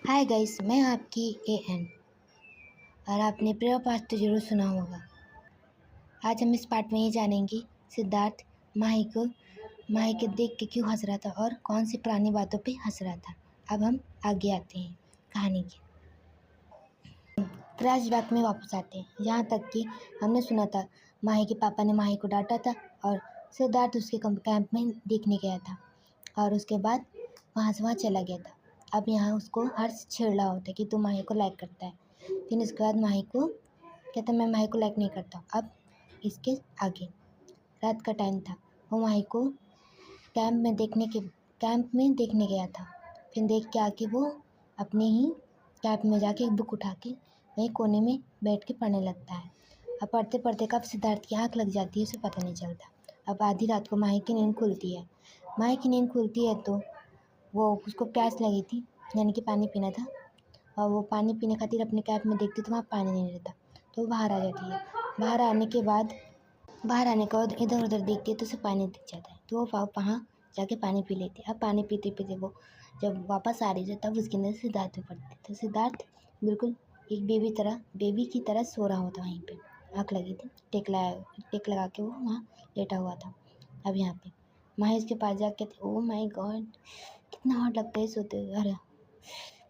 Hi guys, मैं आपकी an और आपने प्रिय पास्ट तो जरूर सुना होगा। आज हम इस पार्ट में ये जानेंगे सिद्धार्थ माही को देख के क्यों हंस रहा था और कौन सी पुरानी बातों पे हंस रहा था। अब हम आगे आते हैं कहानी के फ्लैशबैक में वापस आते हैं, जहाँ तक कि हमने सुना था माही के पापा ने माही को डांटा था और सिद्धार्थ उसके कैंप में देखने गया था और उसके बाद वहाँ से वहाँ चला गया था। अब यहाँ उसको हर्ष छेड़ रहा होता है कि तू माही को लाइक करता है। फिर उसके बाद माही को कहता मैं माही को लाइक नहीं करता। अब इसके आगे रात का टाइम था, वो माही को कैंप में देखने गया था। फिर देख के आके वो अपने ही कैंप में जाके एक बुक उठा के वहीं कोने में बैठ के पढ़ने लगता है। अब पढ़ते पढ़ते कब सिद्धार्थ की आँख लग जाती है उसे पता नहीं चलता। अब आधी रात को माही की नींद खुलती है। तो वो उसको प्यास लगी थी, यानी कि पानी पीना था, और वो पानी पीने खातिर अपने कैंप में देखती तो वहाँ पानी नहीं रहता, तो वो बाहर आ जाती है। बाहर आने के बाद इधर उधर देखती है तो उसे पानी दिख जाता है, तो वो वहाँ जाके पानी पी लेती है। अब पानी पीते पीते वो जब वापस आ रही है तब उसके अंदर सिद्धार्थ में पड़ती है। तो सिद्धार्थ बिल्कुल एक बेबी की तरह सो रहा होता वहीं पे, आँख लगी थी, टेक लगा के वो वहाँ लेटा हुआ था। अब यहाँ पे माही उसके पास जाके कहती ओ माय गॉड कितना हॉट लगता है सोते हुए, अरे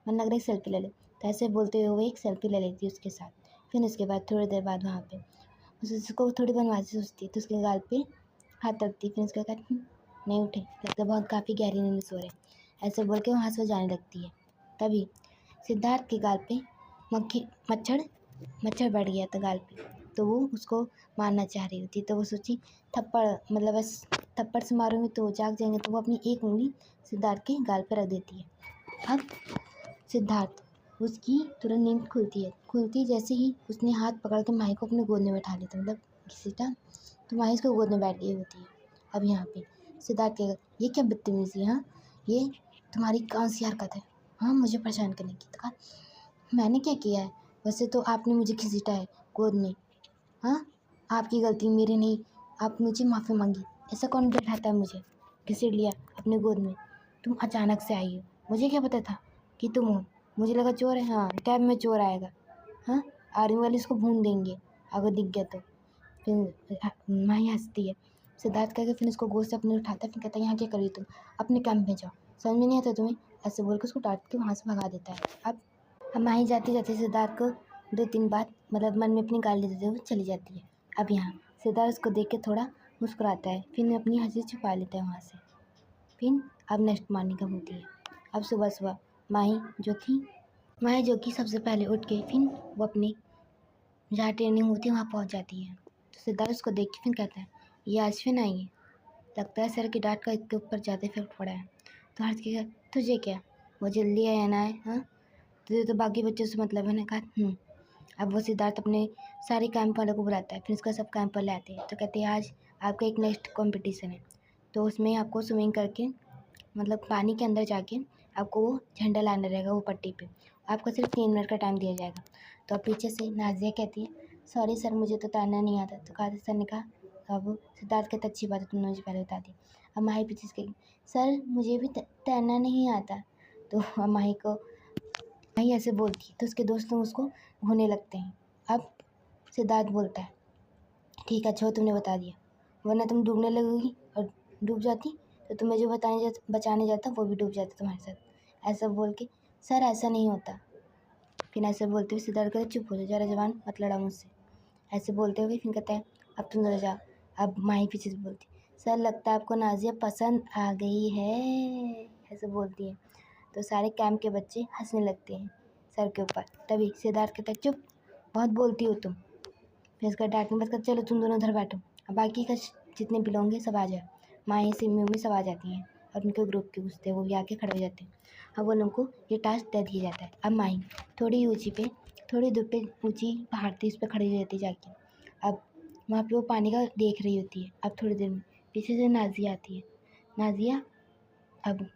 मन लग रहा है सेल्फी ले ले। तो ऐसे बोलते हुए वो एक सेल्फी ले लेती है उसके साथ। फिर उसके बाद थोड़ी देर बाद वहाँ पे उसको थोड़ी बनवासी सोचती है तो उसके गाल पे हाथ रखती है। फिर उसके बाद नहीं उठे, लगता है बहुत काफ़ी गहरी नींद में सो रहे, ऐसे बोल के वहाँ से जाने लगती है। तभी सिद्धार्थ के गाल पे मच्छर बैठ गया था गाल पे, तो वो उसको मारना चाह रही होती। तो वो सोची थप्पड़ मतलब बस थप्पड़ से मारूंगी तो वो जाग जाएंगे, तो वो अपनी एक उंगली सिद्धार्थ के गाल पे रख देती है। अब सिद्धार्थ उसकी तुरंत नींद खुलती जैसे ही उसने हाथ पकड़ के माही को अपने गोद में बैठा लिया था, मतलब घसीटा तो माही उसको गोद में बैठ गई होती है। अब यहाँ पे सिद्धार्थ कहेगा ये क्या बदतमीजी है, हाँ ये तुम्हारी कौन सी हरकत है, हाँ मुझे परेशान करने की। तो कहा मैंने क्या किया है, वैसे तो आपने मुझे घसीटा है गोद में, हाँ आपकी गलती मेरी नहीं, आप मुझे माफ़ी मांगी, ऐसा कौन बैठाता है, मुझे घसीट लिया अपने गोद में, तुम अचानक से आई हो, मुझे क्या पता था कि तुम हो, मुझे लगा चोर है, हाँ कैब में चोर आएगा, हाँ आर्मी वाले इसको भून देंगे अगर दिख गया तो। फिर माही हंसती है। सिद्धार्थ कहकर फिर उसको गोद से अपने उठाता है। फिर कहता है यहाँ क्या करी तुम, अपने कैंप में जाओ, समझ में नहीं आता तुम्हें, ऐसे बोल के उसको डांट के वहाँ से भगा देता है। अब माही जाते जाते सिद्धार्थ को 2-3 बात मतलब मन में अपनी गाली देते हुए चली जाती है। अब यहाँ सिद्धार्थ उसको देख के थोड़ा मुस्कुराता है, फिर अपनी हंसी छुपा लेता है वहाँ से। फिर अब नेक्स्ट मॉर्निंग कब होती है। अब सुबह माही जो कि सबसे पहले उठ के फिर वो अपनी जहाँ ट्रेनिंग होती है वहाँ पहुँच जाती है। तो सिद्धार्थ उसको देख के फिर कहता है ये आज फिर आई है, लगता है सर की डांट का इसके ऊपर ज़्यादा इफेक्ट पड़ा है। तो हर्ष के तुझे क्या, वो जल्दी आया ना है, हाँ तुझे तो बाकी बच्चों से मतलब है ना। कहा अब वो सिद्धार्थ अपने सारे कैंप वालों को बुलाता है। फिर उसका सब कैंप वाले आते हैं तो कहते हैं आज आपका एक नेक्स्ट कंपटीशन है, तो उसमें आपको स्विमिंग करके मतलब पानी के अंदर जाके आपको वो झंडा लाना रहेगा वो पट्टी पे, आपको सिर्फ 3 मिनट का टाइम दिया जाएगा। तो अब पीछे से नाज़िया कहती है सॉरी सर मुझे तो तैरना नहीं आता। तो कहा सर ने कहा अब सिद्धार्थ कहता अच्छी बात है तुमने मुझे पहले बता दी। अब माही पीछे से कही सर मुझे भी तैरना नहीं आता। तो अब माही ऐसे बोलती है तो उसके दोस्त लोग उसको होने लगते हैं। अब सिद्धार्थ बोलता है ठीक है अच्छा तुमने बता दिया, वरना तुम डूबने लगोगी और डूब जाती तो तुम्हें जो बचाने जाता वो भी डूब जाता तुम्हारे साथ, ऐसा बोल के सर ऐसा नहीं होता। फिर ऐसे बोलते हुए सिद्धार्थ कहता चुप हो जाओ ज़रा जबान मत लड़ा मुझसे, ऐसे बोलते हुए फिर कहता है अब तुम जरा जाओ। अब माही पीछे से बोलती सर लगता है आपको नाज़िया पसंद आ गई है, ऐसे बोलती है। तो सारे कैंप के बच्चे हंसने लगते हैं सर के ऊपर। तभी सिद्धार्थ कहता है चुप बहुत बोलती हो तुम। फिर उसका डांटने बस कर चलो तुम दोनों उधर बैठो, अब बाकी का जितने भी लोग हैं सब आ जाए। माही सिमी उम्मी सब आ जाती हैं और उनके ग्रुप के पूछते हैं, वो भी आके खड़े हो जाते हैं। अब वो लोगों को ये टास्क दे दिया जाता है। अब माही थोड़ी दूर पे ऊँची पहाड़ थी उस पर खड़ी हो जाती जाके। अब वहाँ पे वो पानी का देख रही होती है। अब थोड़ी देर में पीछे से नाज़िया आती है।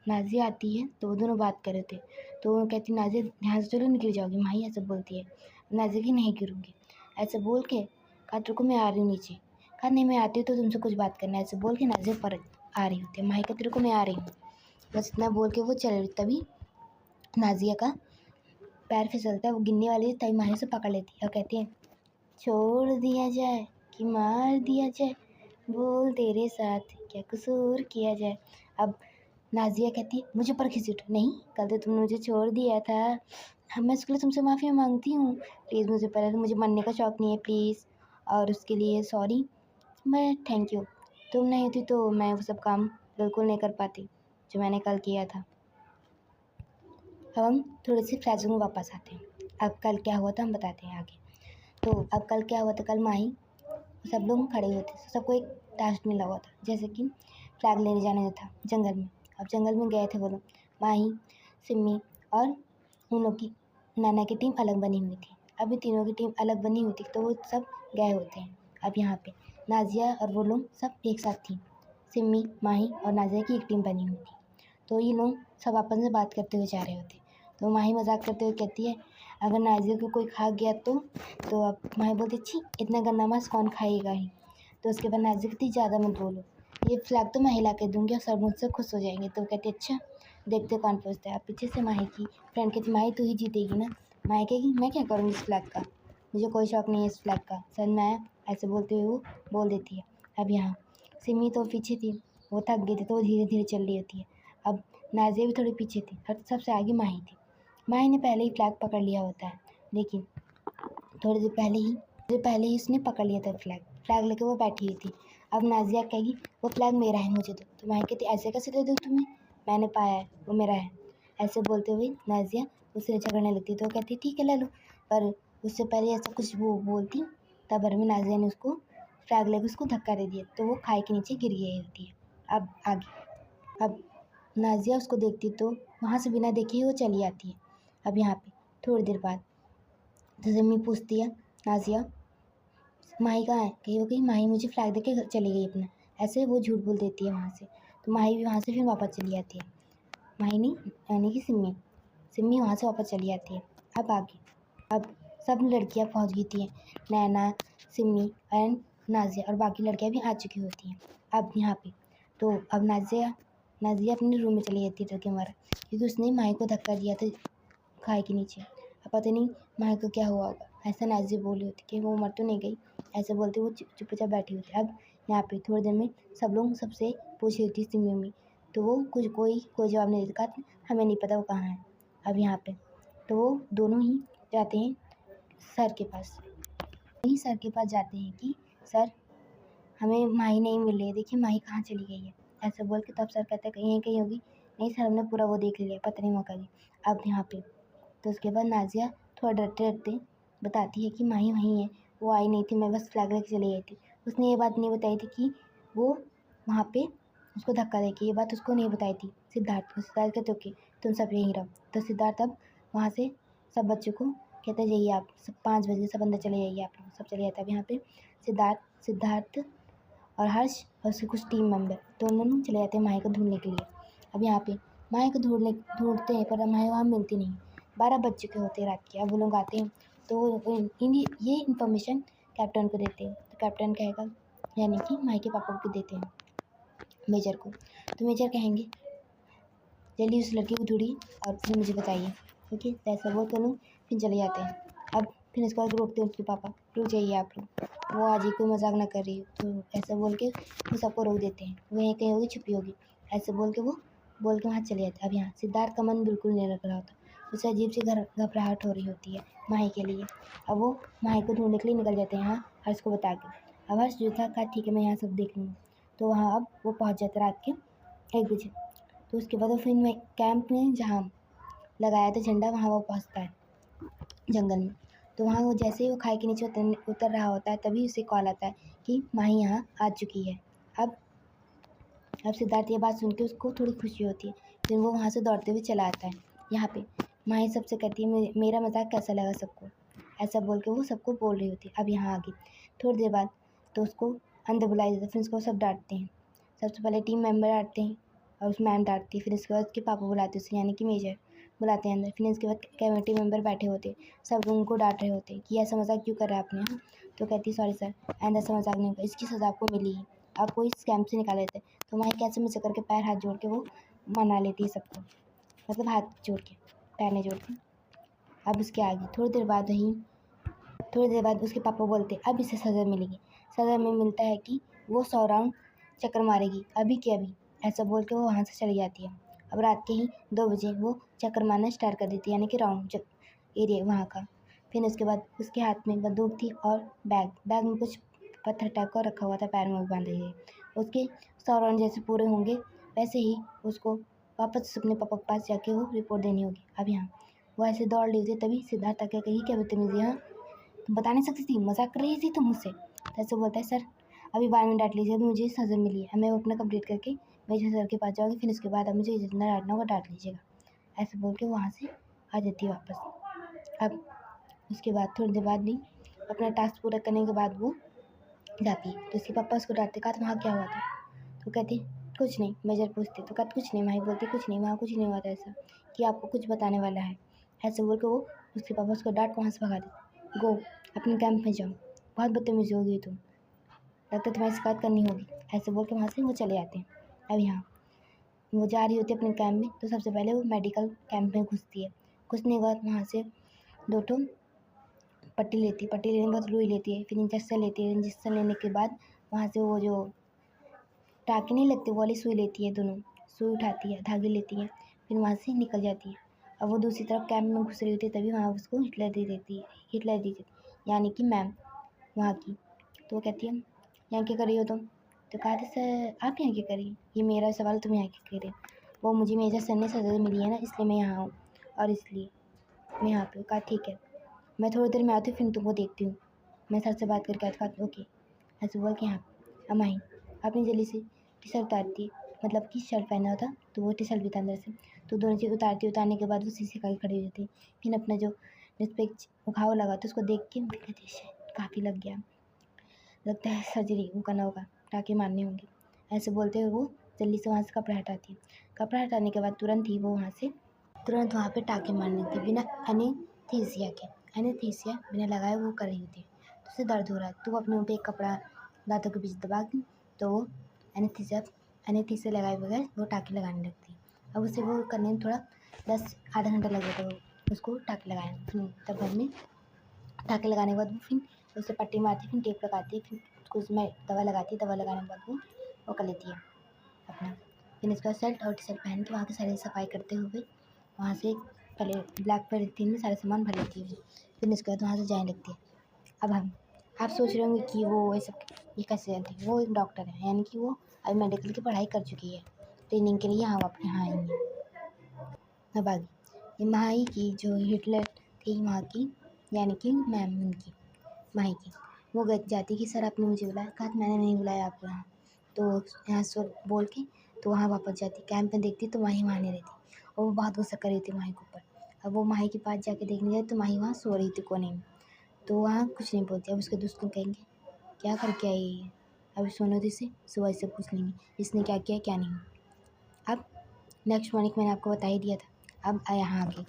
नाज़िया आती है तो वो दोनों बात कर रहे थे, तो वो कहती नाज़िया ध्यान से चलो नहीं गिर जाओगी। माही ऐसे बोलती है, नाज़िया की नहीं गिरूँगी, ऐसे बोल के कहा रुको मैं आ रही हूँ नीचे। कहा नहीं मैं आती हूँ तो तुमसे कुछ बात करना है, ऐसे बोल के नाज़िया पर आ रही होती है। माही कहती रुको मैं आ रही हूँ, बस इतना बोल के वो चल रही। तभी नाज़िया का पैर फिसलता है, वो गिरने वाली तभी माही से पकड़ लेती है और कहती है, छोड़ दिया जाए कि मार दिया जाए, बोल तेरे साथ क्या कसूर किया जाए। अब नाजिया कहती है, मुझे पर खींची उठ, नहीं कल तो तुमने मुझे छोड़ दिया था, मैं उसके लिए तुमसे माफ़ी मांगती हूँ, प्लीज़ मुझे पहले, मुझे मरने का शौक़ नहीं है प्लीज़, और उसके लिए सॉरी, मैं थैंक यू, तुम नहीं होती तो मैं वो सब काम बिल्कुल नहीं कर पाती जो मैंने कल किया था। अब हम थोड़े से फ्लैशबैक में वापस आते हैं। अब कल क्या हुआ था हम बताते हैं आगे। तो अब कल क्या हुआ था, कल माही सब लोग खड़े हुए थे, सबको एक टास्क मिला हुआ था, जैसे कि फ्लैग लेने जाने था जंगल में। अब जंगल में गए थे वो लोग, माही, सिम्मी और उन लोग की नाना की टीम अलग बनी हुई थी। अभी तीनों की टीम अलग बनी हुई थी तो वो सब गए होते हैं। अब यहाँ पे नाजिया और वो लोग सब एक साथ थी, सिम्मी, माही और नाजिया की एक टीम बनी हुई थी। तो ये लोग सब आपस में बात करते हुए जा रहे होते। तो माही मजाक करते हुए कहती है, अगर नाजिया को कोई खा गया तो अब माही बोलती, छी इतना गंदा मांस कौन खाएगा ही। तो उसके बाद नाजिया कहती, ज़्यादा मत बोलो, ये फ्लैग तो मैं हिला के दूंगी और सब मुझसे खुश हो जाएंगे। तो कहती, अच्छा देखते कौन पूछता है। अब पीछे से माही की फ्रेंड कहती, माही तू ही जीतेगी ना। माही कहेगी, मैं क्या करूँगी इस फ्लैग का, मुझे कोई शौक़ नहीं है इस फ्लैग का, सर मैं ऐसे बोलते हुए वो बोल देती है। अब यहाँ सिमी तो पीछे थी, वो थक गई थी तो वो धीरे धीरे चल रही होती है। अब नाजिया भी थोड़ी पीछे थी और सबसे आगे माही थी। माही ने पहले ही फ्लैग पकड़ लिया होता है, लेकिन थोड़ी देर पहले ही उसने पकड़ लिया था फ्लैग लेके वो बैठी हुई थी। अब नाजिया कहेगी, वो फ्लैग मेरा है, मुझे दो। तो माही कहती, ऐसे कैसे दे दूँ तुम्हें, मैंने पाया है, वो मेरा है। ऐसे बोलते हुए नाजिया उससे झगड़ने लगती तो वो कहती, ठीक है ले लो। पर उससे पहले ऐसा कुछ वो बोलती तब भर में नाजिया ने उसको फ्लैग लेकर उसको धक्का दे दिया तो वो खाई के नीचे गिर गई होती है। अब आगे, अब नाजिया उसको देखती तो वहाँ से बिना देखे ही वो चली आती है। अब यहाँ पे थोड़ी देर बाद सिमी पूछती है, नाजिया माही कहाँ है, कहीं वो कहीं माही मुझे फ्लैग दे के चली गई अपना, ऐसे वो झूठ बोल देती है वहाँ से। तो माही भी वहाँ से फिर वापस चली आती है, माही नहीं यानी कि सिम्मी वहाँ से वापस चली आती है। अब आगे, अब सब लड़कियाँ पहुँच गई थी, नैना, सिम्मी एंड नाजिया और बाकी लड़कियाँ भी आ चुकी होती हैं। अब यहाँ पे तो अब नाजिया अपने रूम में चली जाती है डर के मारे, क्योंकि उसने माही को धक्का दिया था खाई के नीचे। अब पता नहीं माही को क्या हुआ होगा, ऐसा नाजिया बोली होती कि वो मर तो नहीं गई, ऐसे बोलते वो चुपचाप बैठी हुई थी। अब यहाँ पे थोड़ी देर में सब लोग सबसे पूछी होती सिम्मी में, तो वो कोई जवाब नहीं देता, हमें नहीं पता वो कहाँ है। अब यहाँ पे तो वो दोनों ही जाते हैं सर के पास, सर के पास जाते हैं कि सर हमें माही नहीं मिल रही है, देखिए माही कहाँ चली गई है, ऐसे बोल के। तब सर कहते हैं कहीं कहीं होगी, नहीं सर हमने पूरा वो देख लिया, पता नहीं मौका नहीं। अब यहाँ पे तो उसके बाद नाजिया थोड़ा डरते डरते बताती है कि माही वहीं है, वो आई नहीं थी, मैं बस फ्लैग लेके चली गई थी। उसने ये बात नहीं बताई थी कि वो वहाँ पे उसको धक्का देके, ये बात उसको नहीं बताई थी सिद्धार्थ को। सिद्धार्थ कहते ओके तुम सब यहीं रहो। तो सिद्धार्थ अब वहाँ से सब बच्चों को कहते जाइए आप सब, 5 बजे सब अंदर चले जाइए, आप लोग सब चले जाते हैं। अब यहाँ पे सिद्धार्थ और हर्ष और उसके कुछ टीम मेंबर दोनों लोग चले जाते हैं माही को ढूंढने के लिए। अब यहाँ पे माही को ढूंढते हैं पर माही वहाँ मिलती नहीं, 12 बज चुके होते हैं रात के। अब वो लोग आते हैं तो ये इन्फॉर्मेशन कैप्टन को देते हैं, तो कैप्टन कहेगा यानी कि माही के पापा को देते हैं, मेजर को। तो मेजर कहेंगे जल्दी उस लड़की को ढूंढिए और फिर मुझे बताइए, ओके। तो ऐसा बोल कर लोग फिर चले जाते हैं। अब फिर इसके बाद रोकते हैं उसके पापा, रुक जाइए आप लोग, वो आज ही कोई मजाक ना कर रही हो। तो ऐसा बोल के वो सबको रोक देते हैं, वो यहीं कहीं होगी छुपी होगी, ऐसे बोल के वहाँ चले जाते हैं। अब यहाँ सिद्धार्थ का मन बिल्कुल नहीं लग रहा होता, उसे अजीब सी घबराहट हो रही होती है माही के लिए। अब वो माही को ढूंढने के लिए निकल जाते हैं यहाँ हर्ष को बता के। अब हर्ष जो था कहा ठीक है मैं यहाँ सब देख लूँगा। तो वहाँ अब वो पहुँच जाता रात के 1 बजे। तो उसके बाद वो फिर मैं कैंप में जहाँ लगाया था झंडा वहाँ वो पहुँचता है जंगल में। तो वहाँ वो जैसे ही वो खाई के नीचे उतर रहा होता है तभी उसे कॉल आता है कि माही यहाँ आ चुकी है। अब सिद्धार्थ ये बात सुन के उसको थोड़ी खुशी होती है, फिर वो वहाँ से दौड़ते हुए चला आता है। यहाँ पे माही सबसे कहती है मेरा मजाक कैसा लगा सबको, ऐसा बोल के वो सबको बोल रही होती है। अब यहाँ आगे थोड़ी देर बाद तो उसको अंदर बुलाई जाता है, फिर उसको सब डांटते हैं। सबसे पहले टीम मेंबर डांटते हैं और उस मैम डांटती है, फिर उसके बाद उसके पापा बुलाते हैं उसे यानी कि मेजर बुलाते हैं अंदर। फिर इसके बाद कमेटी मेंबर बैठे होते, सब उनको डांट रहे होते कि ऐसा मजाक क्यों कर रहा है आपने। हाँ तो कहती सॉरी सर आइंदा ऐसा मजाक नहीं होगा, इसकी सज़ा आपको मिली है, आपको इस कैंप से निकाले थे। तो माही कैसे मुझसे करके पैर हाथ जोड़ के वो मना लेती है सबको, मतलब हाथ जोड़ के पैर नहीं जोड़ के। अब उसके आगे थोड़ी देर बाद उसके पापा बोलते अब इसे सज़ा मिलेगी। सज़ा में मिलता है कि वो 100 राउंड चक्कर मारेगी अभी के अभी, ऐसा बोल के वो वहाँ से चली जाती है। अब रात के ही 2 बजे वो चक्कर मारना स्टार्ट कर देती है, यानी कि राउंड एरिया वहाँ का। फिर उसके बाद उसके हाथ में बंदूक थी और बैग में कुछ पत्थर टाइप का रखा हुआ था, पैर में बांधे हुए। उसके 100 राउंड जैसे पूरे होंगे वैसे ही उसको वापस अपने पापा के पास जाके वो रिपोर्ट देनी होगी। अब यहाँ वो ऐसे दौड़ रही थी, तभी सिद्धार्थ आके कही क्या बदतमीजी, हाँ तुम बता नहीं सकती थी, मजाक कर रही थी तुम मुझसे। तो ऐसे बोलता है सर अभी 12 मिनट डांट लीजिए, अभी मुझे सज़ा मिली है, मैं वो अपना कंप्लीट करके मेजर सर के पास जाऊँगी, फिर उसके बाद अब मुझे जितना डांटना होगा डांट लीजिएगा। ऐसे बोल के वहाँ से आ जाती है वापस। अब उसके बाद थोड़ी देर बाद नहीं, अपना टास्क पूरा करने के बाद वो जाती है, तो उसके पापा उसको डांटते, कहा वहाँ क्या हुआ था? तो कहती कुछ नहीं। मेजर पूछती तो कहती कुछ नहीं। माही बोलती कुछ नहीं, वहाँ कुछ नहीं हुआ था ऐसा कि आपको कुछ बताने वाला है। ऐसे बोल के वो उसके पापा उसको डांट वहाँ से भगा देते। गो अपने कैंप में जाओ, बहुत बदतमीजी हो गई तुम, लगता है तुम्हारी शिकायत करनी होगी। ऐसे बोल के वहाँ से वो चले जाते हैं। अब यहाँ वो जा रही होती है अपने कैंप में, तो सबसे पहले वो मेडिकल कैंप में घुसती है। घुसने के बाद वहाँ से 2 ठो पट्टी लेती है, पट्टी लेने के बाद रुई लेती है, फिर इंजेक्शन लेती है। इंजेक्शन लेने के बाद वहाँ से वो जो टाँके नहीं लगते वो वाली सुई लेती है, दोनों सुई उठाती है, धागे लेती है, फिर वहाँ से निकल जाती है। अब वो दूसरी तरफ कैंप में घुस रही होती है, तभी वहाँ उसको हिटलर दी देती है, यानी कि मैम वहाँ की। तो वो कहती है यहाँ क्या कर रही हो तुम? तो कहा था सर आप यहाँ क्या कर रही, ये मेरा सवाल, तुम यहाँ क्या कर रही हो? वो मुझे मेजर सर ने सज़ा मिली है ना, इसलिए मैं यहाँ हूँ और इसलिए मैं यहाँ पे। कहा ठीक है, मैं थोड़ी देर में आती हूँ, फिर तुमको देखती हूँ, मैं सर से बात करके आती हूँ। ओके। ऐसे बोल के यहाँ अमाई अपनी जल्दी से टी शर्ट उतारती है, मतलब कि शर्ट पहना होता तो वो टी शर्ट भी था अंदर से, तो दोनों चीज़ उतारने के बाद वो शीशे के आगे खड़ी हो जाती है। फिर अपना जो मुझ पर घाव लगा तो उसको देख के कहती है काफ़ी लग गया, लगता है सर्जरी वो करना होगा, टाँके मारने होंगे। ऐसे बोलते हुए वो जल्दी से वहाँ से कपड़ा हटाती है। कपड़ा हटाने के बाद तुरंत वहाँ पे टाँके मारने थी, बिना एनेस्थीसिया बिना लगाए वो कर रही होती है। तो उसे दर्द हो रहा है, तो वो अपने मुँह पे एक कपड़ा दाँतों के बीच दबा के तो वो एनेस्थीसिया लगाए बगैर वो टाँके लगाने लगती है। अब उसे वो करने में थोड़ा आधा घंटा लग जाता है उसको टाँके लगाने। तब घर में टाँके लगाने के बाद वो फिर उसे पट्टी मारती है, फिर टेप लगाती है, फिर उसको उसमें दवा लगाती है। दवा लगाने के बाद वो कर लेती है अपना। फिर इसका शर्ट और टी शर्ट पहन के वहाँ की सारी सफाई करते हुए वहाँ से पहले ब्लैक पॉलीथीन में सारे सामान भर लेती है। फिर इसके बाद वहाँ से जाने लगती है। अब आप सोच रहे होंगे कि वो ये कैसे जानती है? वो एक डॉक्टर है, यानी कि वो अभी मेडिकल की पढ़ाई कर चुकी है, ट्रेनिंग के लिए यहाँ आएंगे। अब आगे ये माही की जो हिटलर थी वहाँ की, यानी कि मैम उनकी माही की, वो जाती कि सर आपने मुझे बुलाया। कहा मैंने नहीं बुलाया आपको यहाँ, तो यहाँ से बोल के तो वहाँ वापस जाती। कैंप में देखती तो माही वहाँ नहीं रहती और वो बहुत गुस्सा कर रही थी माही के ऊपर। अब वो माही के पास जाके देखने जाए तो माही वहाँ सो रही थी कोने में, तो वहाँ कुछ नहीं बोलती। अब उसके दोस्त को कहेंगे क्या करके आई है, अभी सोनो दी से सुबह से पूछ लेंगे इसने क्या किया क्या नहीं। अब नेक्स्ट मॉर्निंग मैंने आपको बता ही दिया था। अब यहाँ आगे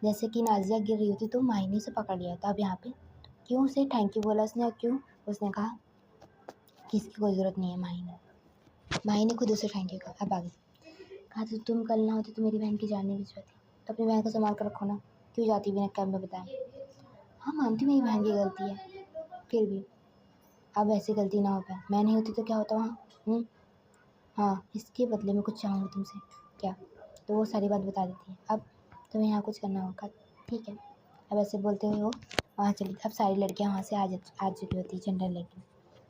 जैसे कि नाजिया गिर रही होती तो माही ने उसे पकड़ लिया था। अब यहाँ पे क्यों उसे थैंक यू बोला उसने, और क्यों उसने कहा कि इसकी कोई ज़रूरत नहीं है। माही ने खुद उसे थैंक यू कहा। अब आगे कहा तो तुम कल ना होती तो मेरी बहन की जान नहीं बच पाती, तो अपनी बहन को संभाल कर रखो ना, क्यों जाती बिना कैब में बताए। हाँ मानती मेरी बहन की गलती है, फिर भी अब ऐसी गलती ना हो पाए। मैं नहीं होती तो क्या होता वहाँ। हाँ इसके बदले में कुछ चाहूँगी तुमसे। क्या? तो वो सारी बात बता देती है। अब तुम्हें यहाँ कुछ करना होगा, ठीक है। अब ऐसे बोलते हुए वो वहाँ चली। अब सारी लड़कियाँ वहाँ से आ चुकी होती है, जनरल लड़की।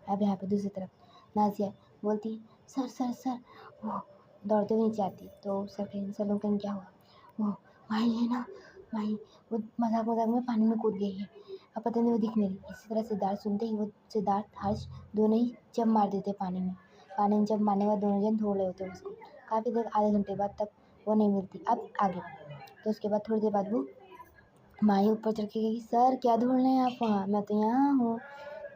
अब यहाँ पे दूसरी तरफ नाजिया बोलती सर सर सर, वो दौड़ते हुए नीचे आती। तो सर लोग कहीं क्या हुआ? वो भाई है ना, भाई वो मजाक में पानी में कूद गई है, अब पता नहीं वो दिख नहीं रही। इसी तरह सिद्धार्थ सुनते ही वो सिद्धार्थ हर्ष दोनों ही जब मार देते पानी में जब मारने के बाद दोनों जन ढूंढ रहे होते उसको। काफ़ी देर आधे घंटे बाद तक वो नहीं मिलती। अब आगे तो उसके बाद थोड़ी देर बाद वो माही ऊपर चढ़ के गई, सर क्या ढूंढ रहे हैं आप वहाँ, मैं तो यहाँ हूँ।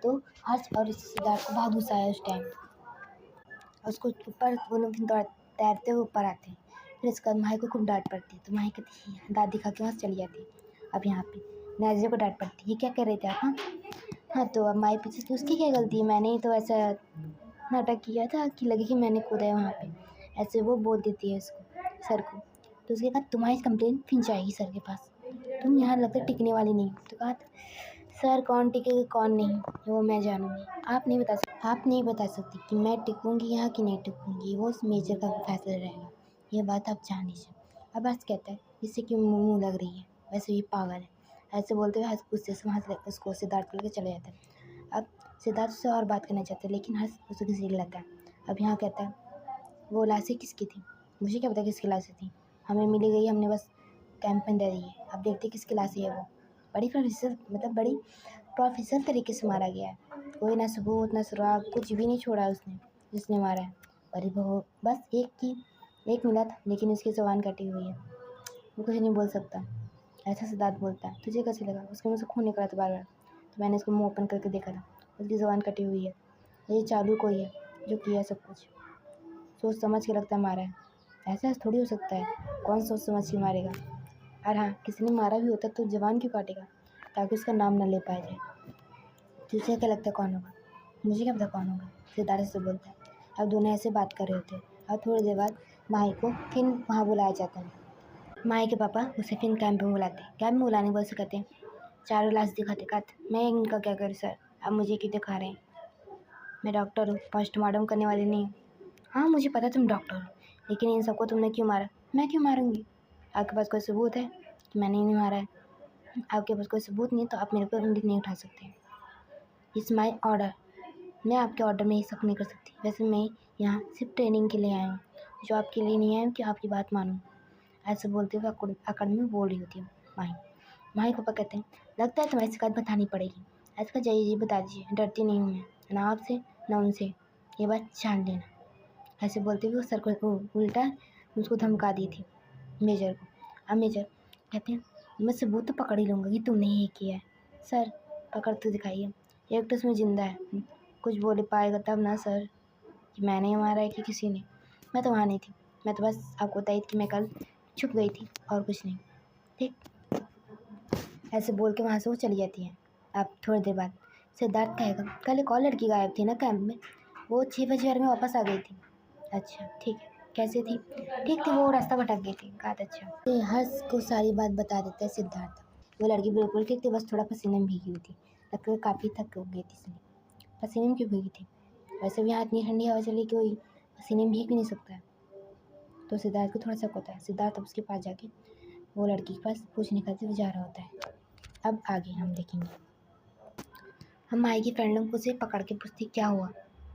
तो हर्ष और सिद्धार्थ को बहुत गुस्सा आया उस टाइम, उसको ऊपर वो लोग तैरते हुए ऊपर आते हैं। फिर इसके बाद माही को खूब डांट पड़ती है, तो माही कहती है दाँत दिखा के वहाँ से चली जाती है। अब यहाँ पे नाजिया को डांट पड़ती है, ये क्या कर रहे थे आप? हाँ तो अब माही पीछे तो उसकी क्या गलती है, मैंने ही तो ऐसा नाटक किया था कि लगे कि मैंने कूदा है वहाँ पे, ऐसे वो बोल देती है उसको सर को। तो उसके बाद तुम्हारी कंप्लेन फिर जाएगी सर के पास। तुम यहाँ लगता टिकने वाली नहीं। तो कहा सर कौन टिकेगा कौन नहीं वो मैं जानूँगी, आप नहीं बता सकती कि मैं टिकूँगी यहाँ कि नहीं टिकूँगी, वो उस मेजर का फैसला रहेगा, ये बात आप जान लीजिए। अब हर्ष कहता है इससे क्यों मुँह लग रही है, वैसे ये पागल है। ऐसे बोलते हुए हर्ष गुस्से से वहाँ से उसको सिद्धार्थ को लेकर चले जाता है। अब सिद्धार्थ उससे और बात करना चाहता है लेकिन हर्ष उसे घसीट लेता है। अब यहाँ कहता है वो लाशें किसकी थी, मुझे क्या पता किसकी लाशें थी, हमें मिली गई, हमने बस कैंप में दे दी है, अब देखते किसकी लाशें है वो। बड़ी प्रोफेसर तरीके से मारा गया है, कोई ना सबूत ना सुराग, कुछ भी नहीं छोड़ा उसने जिसने मारा है। अरे वो बस एक मिला था लेकिन उसकी ज़ुबान कटी हुई है, वो कुछ नहीं बोल सकता। ऐसा सिद्धार्थ बोलता है। तुझे कैसे लगा, उसके मुँह से खून निकला था बार बार, तो मैंने उसको मुँह ओपन करके देखा था, उसकी ज़ुबान कटी हुई है। ये चालू कोई है जो किया सब कुछ, सोच समझ के लगता है मारा है, ऐसा थोड़ी हो सकता है, कौन सोच समझ के मारेगा। और हाँ किसी ने मारा भी होता तो जवान क्यों काटेगा, ताकि उसका नाम न ले पाया जाए। तुझे क्या लगता है कौन होगा, मुझे क्या पता कौन होगा, सिद्धार्थ से बोलता है। अब दोनों ऐसे बात कर रहे होते हैं और थोड़ी देर बाद माही को फिर वहाँ बुलाया जाता है। माही के पापा उसे फिर कैंप में बुलाते हैं। कैंप में बुलाने को उसे कहते हैं चारों लाश दिखाते, कहते मैं इनका क्या करूँ सर, अब मुझे क्यों दिखा रहे हैं, मैं डॉक्टर हूँ, पोस्टमार्टम करने वाली नहीं हूँ। हाँ मुझे पता तुम डॉक्टर हो, लेकिन इन सबको तुमने क्यों मारा, मैं क्यों मारूंगी, आपके पास कोई सबूत है कि मैंने नहीं मारा है, आपके पास कोई सबूत नहीं तो आप मेरे पर उंगली नहीं उठा सकते। इट्स माई ऑर्डर, मैं आपके ऑर्डर में ही शक नहीं कर सकती, वैसे मैं यहाँ सिर्फ ट्रेनिंग के लिए आया हूँ, जो आपके लिए नहीं आया हूँ कि आपकी बात मानूँ। ऐसे बोलते हुए अकड़ में बोल रही होती हूँ माही। माही पापा कहते हैं लगता है तुम्हारी शिकायत बतानी पड़ेगी, ऐसा कहा जाइए जी बता दीजिए, डरती नहीं हूँ मैं, ना आपसे ना उनसे, ये बात जान लेना। ऐसे बोलते हुए सर को उल्टा उसको धमका दी थी मेजर को। अब मेजर कहते हैं मैं सबूत तो पकड़ ही लूँगा कि तुमने ही किया है, सर पकड़ तो दिखाइए, एक तो उसमें जिंदा है, कुछ बोले पाएगा तब ना सर कि मैंने मारा है कि किसी ने, मैं तो वहाँ नहीं थी, मैं तो बस आपको बताई कि मैं कल छुप गई थी और कुछ नहीं, ठीक। ऐसे बोल के वहाँ से वो चली जाती है। अब थोड़ी देर बाद सिद्धार्थ कहेगा कल एक और लड़की गायब थी ना कैंप में, वो 6 बजे में वापस आ गई थी। अच्छा ठीक है, कैसे थी, ठीक थी, वो रास्ता भटक गई थी। कहा अच्छा, ये हर्ष को सारी बात बता देता है सिद्धार्थ। वो लड़की बिल्कुल ठीक थी, बस थोड़ा पसीने में भीगी हुई थी, लगता है काफ़ी थक हो गई थी, इसलिए पसीने में क्यों भीगी थी, वैसे भी यहाँ इतनी ठंडी हवा चली कि कोई पसीने में भीग भी नहीं सकता है। तो सिद्धार्थ को थोड़ा शक होता है। सिद्धार्थ अब उसके पास जाके वो लड़की के पास पूछने खातिर वो जा रहा होता है। अब आगे हम देखेंगे, हम माई की फ्रेंड लोग उसे पकड़ के पूछती क्या हुआ,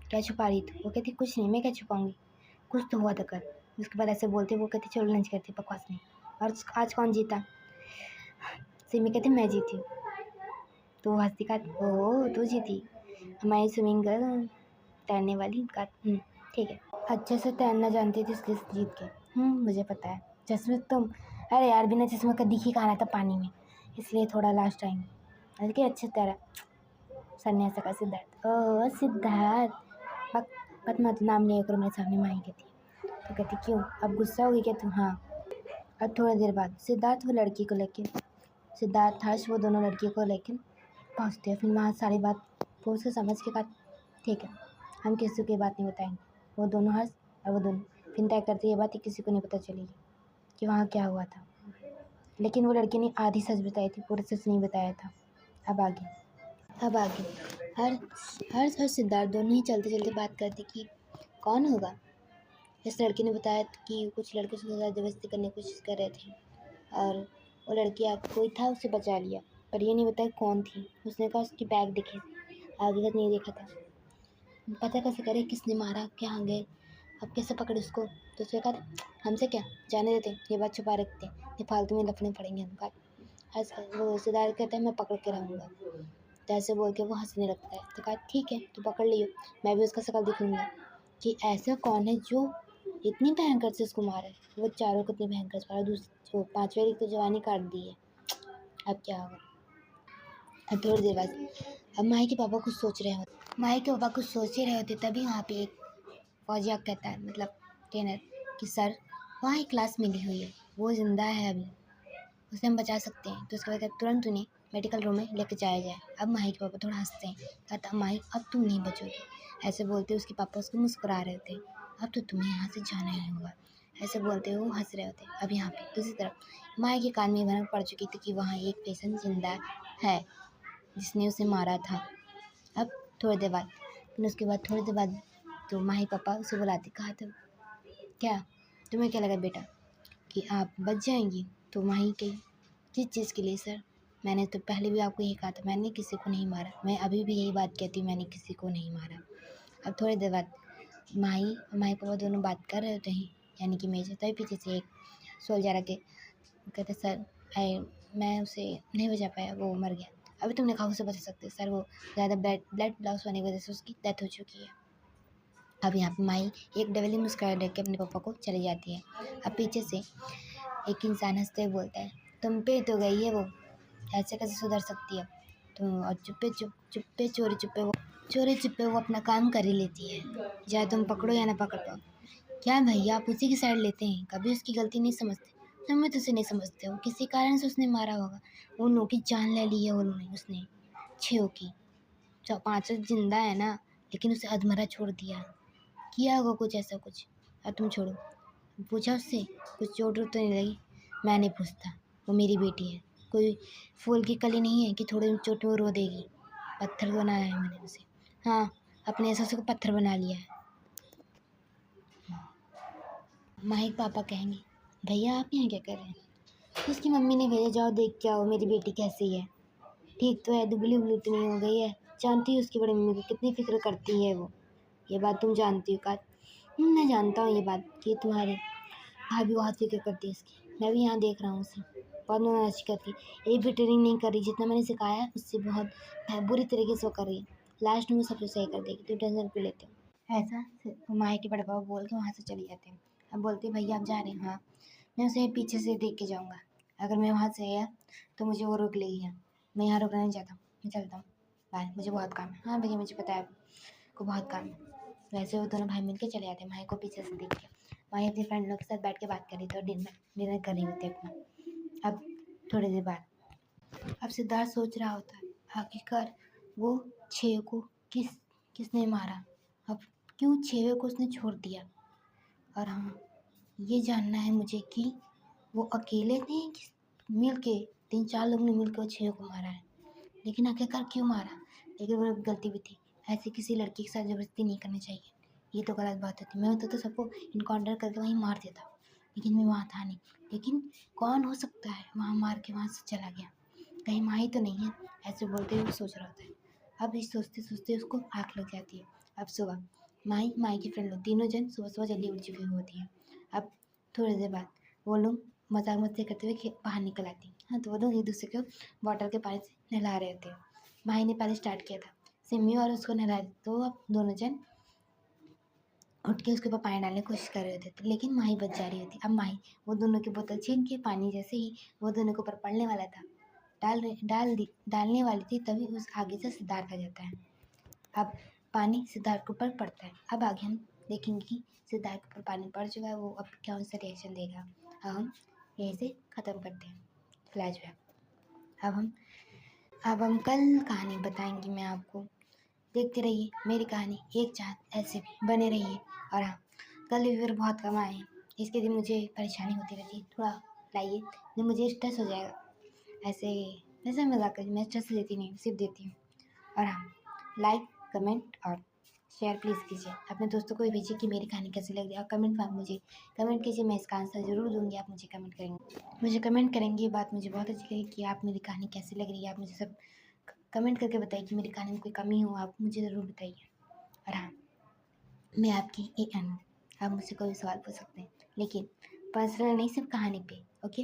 क्या छुपा रही थी, वो कहती कुछ नहीं, मैं क्या छुपाऊंगी, कुछ तो हुआ था कर। उसके बाद ऐसे बोलते वो कहती चलो लंच करती, बकवास नहीं। और आज कौन जीता, सिमी कहती मैं जीती, तो वो हंसती का ओ तू जीती, हमारी स्विमिंग गर्ल तैरने वाली का, ठीक है, अच्छे से तैरना जानती थी इसलिए जीत के, मुझे पता है, चश्मे तुम, अरे यार बिना चश्मे का दिख ही कहाँ रहा था पानी में, इसलिए थोड़ा लास्ट टाइम, बल्कि अच्छे तैरा, सन्यासा का सिद्धार्थ, ओ सिद्धार्थ बक मत नाम लिया करो मेरे सामने, माही कहती। तो कहती क्यों, अब गुस्सा होगी क्या तुम, हाँ। अब थोड़ी देर बाद सिद्धार्थ वो लड़की को लेके, सिद्धार्थ हर्ष वो दोनों लड़की को लेके पहुँचते हैं। फिर वहाँ सारी बात पूछ से समझ के बाद ठीक है हम किसी की बात नहीं बताएंगे, वो दोनों हर्ष और वो दोनों फिर तय करते ये बात किसी को नहीं पता चलेगी कि वहाँ क्या हुआ था, लेकिन वो लड़की ने आधी सच बताई थी, पूरा सच नहीं बताया था। अब आगे हर्ष और सिद्धार्थ दोनों ही चलते चलते बात करते कि कौन होगा। इस लड़की ने बताया कि कुछ लड़के से ज़बरदस्ती करने की कोशिश कर रहे थे और वो लड़की कोई था उसे बचा लिया, पर ये नहीं बताया कौन थी। उसने कहा उसकी बैग दिखी, आगे तक नहीं देखा था, पता कैसे करे किसने मारा, क्या गए, अब कैसे पकड़े उसको। तो उसने कहा हमसे क्या, जाने देते, ये बात छुपा रखते, ये फालतू में लफड़े पड़ेंगे हम। कहा वो सिद्धार्थ कहता है मैं पकड़ के रहूँगा, तो ऐसे बोल के वो हंसने लगता है। तो कहा ठीक है तो पकड़ लियो, मैं भी उसका शक्ल दिखूँगा कि ऐसा कौन है जो इतनी भयंकर से उसको मारा है। वो चारों को इतनी भयंकर से मारा, दूसरी 5वें की तो जवानी काट दी है, अब क्या होगा। अब थोड़ी देर बाद अब माही के पापा कुछ सोच रहे होते, तभी वहाँ पे एक फौजिया कहता है, मतलब ट्रेनर, कि सर वहाँ एक क्लास मिली हुई है, वो ज़िंदा है अभी, उसे हम बचा सकते हैं। तो उसके बाद तुरंत उन्हें मेडिकल रूम में लेके जाया जाए। अब माही के पापा थोड़ा हंसते हैं, कहता माही अब तुम नहीं बचोगे। ऐसे बोलते उसके पापा उसको मुस्कुरा रहे थे, अब तो तुम्हें यहाँ से जाना ही होगा, ऐसे बोलते हुए वो हंस रहे होते। अब यहाँ पे दूसरी तरफ माही के कान में भनक पड़ चुकी थी कि वहाँ एक पेशेंट जिंदा है जिसने उसे मारा था। अब थोड़ी देर बाद फिर उसके बाद थोड़ी देर बाद तो माही पापा उसे बुलाते। कहा था क्या तुम्हें क्या लगा बेटा कि आप बच जाएंगी? तो माही कही किस चीज़ के लिए सर? मैंने तो पहले भी आपको यही कहा था, मैंने किसी को नहीं मारा। मैं अभी भी यही बात कहती हूँ, मैंने किसी को नहीं मारा। अब थोड़ी देर बाद माही और माही पापा दोनों बात कर रहे होते हैं, यानी कि मेजर। तभी पीछे से एक सोल्जर आके कहते सर मैं उसे नहीं बचा पाया, वो मर गया। अभी तुमने कहा उसे बचा सकते सर, वो ज़्यादा ब्लड लॉस होने की वजह से उसकी डेथ हो चुकी है। अब यहाँ पे माही एक डबली मुस्कुराहट देख के अपने पापा को चली जाती है। अब पीछे से एक इंसान हंसते हुए बोलता है तुम पे तो गई है वो, ऐसे कैसे सुधर सकती है तुम? और चुप्पे चोरी चुप्पे वो अपना काम कर ही लेती है, चाहे तुम पकड़ो या ना पकड़ पाओ। क्या भैया आप उसी की साइड लेते हैं, कभी उसकी गलती नहीं समझते? तुम तो उसे नहीं समझते हो, किसी कारण से उसने मारा होगा। उन की जान ले ली है उन्होंने, उसने 6 की 5 जिंदा है ना, लेकिन उसे अधमरा छोड़ दिया। किया होगा कुछ ऐसा कुछ। अब तुम छोड़ो, पूछा उससे कुछ चोट तो नहीं लगी? मैं नहीं पूछता, वो मेरी बेटी है, कोई फूल की कली नहीं है कि थोड़ी चोट में रो देगी। पत्थर बनाया है मैंने उसे। हाँ, अपने एहसासों को पत्थर बना लिया है। माही पापा कहेंगे भैया आप यहाँ क्या कर रहे हैं? उसकी मम्मी ने भेजा, जाओ देख के आओ मेरी बेटी कैसी है। ठीक तो है, दुबली उबली इतनी हो गई है। जानती हो उसकी बड़ी मम्मी को कितनी फिक्र करती है वो, ये बात तुम जानती हो का? मैं जानता हूँ ये बात कि तुम्हारी भाभी बहुत फिक्र करती है इसकी। मैं भी यहाँ देख रहा हूँ उसे, बहुत मेहनत अच्छी करती है। एक भी ट्रेनिंग नहीं कर रही, जितना मैंने सिखाया है उससे बहुत बुरी तरीके से वो कर रही है। लास्ट में सबसे सही कर देगी, तुम टेंशन क्यों लेते हो? ऐसा माही के बड़े पापा बोल के वहाँ से चले जाते हैं। अब बोलते हैं भैया आप जा रहे हैं? हाँ, मैं उसे पीछे से देख के जाऊँगा, अगर मैं वहाँ से गया तो मुझे वो रोक लेगी। मैं यहाँ रुकना नहीं चाहता हूँ, मैं चलता हूँ, बाय, मुझे बहुत काम है। हाँ भैया मुझे पता है आपको बहुत काम है। वैसे वो दोनों भाई मिलके चले जाते हैं माही को पीछे से देख के। माही अपने फ्रेंड लोग के साथ बैठ के बात कर रही थी और डिनर कर रही होती है अपना। अब थोड़ी देर बाद अब सिद्धार्थ सोच रहा होता है आखिरकार वो 6 को किसने मारा, अब क्यों 6 को उसने छोड़ दिया। और हाँ, ये जानना है मुझे कि वो अकेले थे कि मिल के 3-4 लोग ने मिल के 6 को मारा है, लेकिन आखिरकार क्यों मारा? लेकिन वो गलती भी थी, ऐसे किसी लड़की के साथ ज़बरदस्ती नहीं करनी चाहिए, ये तो गलत बात होती। मैं होता तो सबको इनकाउंटर करके वहीं मार देता, लेकिन मैं वहाँ था नहीं। लेकिन कौन हो सकता है वहाँ मार के वहाँ से चला गया? कहीं माही तो नहीं है? ऐसे बोलते हुए सोच रहा होता है। अब इस सोचते सोचते उसको आँख लग जाती है। अब सुबह माही की फ्रेंड लोग तीनों जन सुबह जल्दी उठ चुकी होती हैं। अब थोड़ी देर बाद वो लोग मजाक मस्ती करते हुए बाहर निकल आती हैं। हाँ, तो वो लोग एक दूसरे को बॉटल के पानी से नहला रहे होते हैं। माही ने पहले स्टार्ट किया था, सिमी और उसको नहला, तो अब दोनों जन उठ के उसके ऊपर पानी डालने की कोशिश कर रहे होते थे, लेकिन माही बच जा रही होती। अब माही वो दोनों की बोतल छीन के पानी जैसे ही वो दोनों के ऊपर पड़ने वाला था, डालने वाली थी, तभी उस आगे से सिद्धार्थ आ जाता है। अब पानी सिद्धार्थ के ऊपर पड़ता है। अब आगे हम देखेंगे कि सिद्धार्थ के ऊपर पानी पड़ चुका है, वो अब क्या उनसे रिएक्शन देगा। अब हम यहीं से ख़त्म करते हैं फ्लैशबैक। अब हम कल कहानी बताएंगे मैं आपको। देखते रहिए मेरी कहानी एक चाँद ऐसे भी बने रहिए। और हाँ, कल भी फिर बहुत कम आए हैं, इसके दिन मुझे परेशानी होती रहती है थोड़ा। लाइए, जब मुझे स्ट्रेस हो जाएगा ऐसे वैसे मजाक करिए, मैं स्ट्रेस देती नहीं, सिर्फ देती हूँ। और हाँ, लाइक कमेंट और शेयर प्लीज़ कीजिए, अपने दोस्तों को भी भेजिए कि मेरी कहानी कैसी लग रही है। और कमेंट में आप मुझे कमेंट कीजिए, मैं इसका आंसर ज़रूर दूँगी। आप मुझे कमेंट करेंगे, ये बात मुझे बहुत अच्छी लगी कि आप मेरी कहानी कैसी लग रही है। आप मुझे सब कमेंट करके बताइए कि मेरी कहानी में कोई कमी हो, आप मुझे ज़रूर बताइए। और हाँ, मैं आपकी आप मुझसे कोई भी सवाल पूछ सकते हैं, लेकिन पर्सनल नहीं, सिर्फ कहानी पे। ओके।